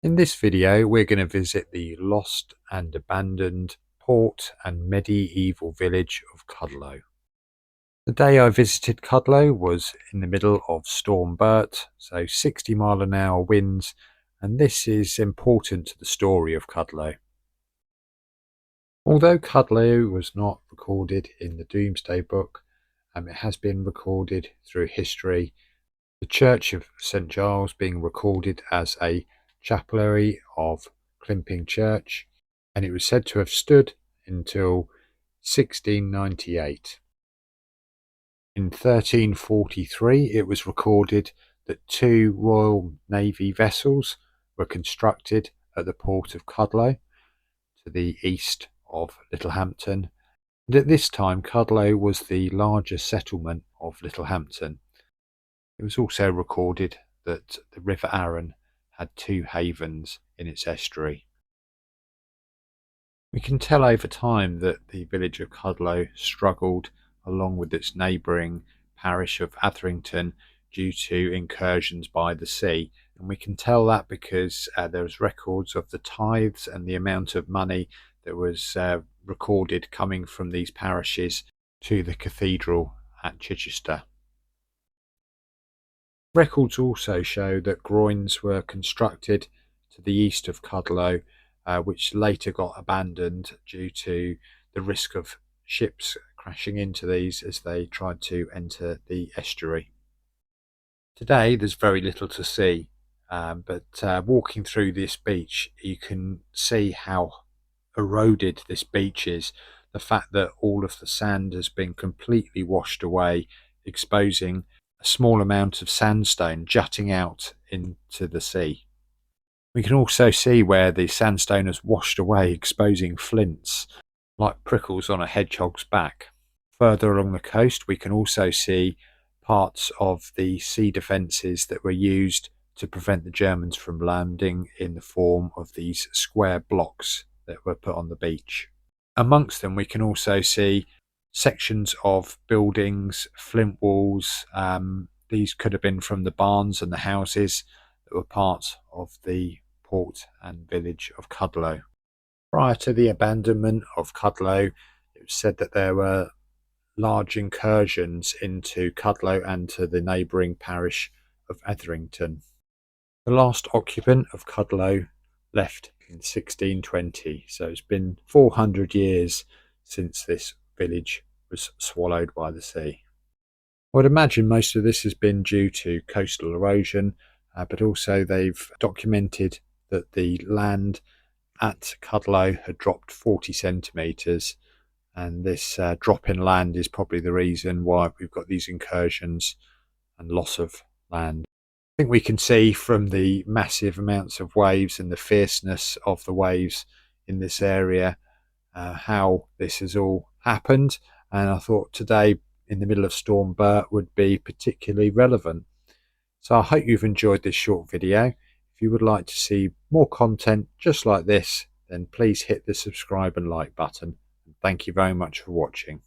In this video, we're going to visit the lost and abandoned port and medieval village of Cudlow. The day I visited Cudlow was in the middle of Storm Bert, so 60-mile-an-hour winds, and this is important to the story of Cudlow. Although Cudlow was not recorded in the Domesday Book, it has been recorded through history, the Church of St Giles being recorded as a chapelry of Climping Church, and it was said to have stood until 1698. In 1343 it was recorded that two Royal Navy vessels were constructed at the port of Cudlow to the east of Littlehampton, and at this time Cudlow was the largest settlement of Littlehampton. It was also recorded that the River Arun had two havens in its estuary. We can tell over time that the village of Cudlow struggled along with its neighbouring parish of Atherington due to incursions by the sea, and we can tell that because there's records of the tithes and the amount of money that was recorded coming from these parishes to the cathedral at Chichester. Records also show that groins were constructed to the east of Cudlow, which later got abandoned due to the risk of ships crashing into these as they tried to enter the estuary. Today there's very little to see, but walking through this beach you can see how eroded this beach is. The fact that all of the sand has been completely washed away, exposing a small amount of sandstone jutting out into the sea. We can also see where the sandstone has washed away, exposing flints like prickles on a hedgehog's back. Further along the coast we can also see parts of the sea defences that were used to prevent the Germans from landing, in the form of these square blocks that were put on the beach. Amongst them we can also see sections of buildings, flint walls. These could have been from the barns and the houses that were part of the port and village of Cudlow. Prior to the abandonment of Cudlow, it was said that there were large incursions into Cudlow and to the neighbouring parish of Atherington. The last occupant of Cudlow left in 1620, so it's been 400 years since this village was swallowed by the sea. I would imagine most of this has been due to coastal erosion, but also they've documented that the land at Cudlow had dropped 40 centimetres, and this drop in land is probably the reason why we've got these incursions and loss of land. I think we can see from the massive amounts of waves and the fierceness of the waves in this area how this has all happened, and I thought today in the middle of Storm Bert would be particularly relevant. So I hope you've enjoyed this short video. If you would like to see more content just like this, then please hit the subscribe and like button. Thank you very much for watching.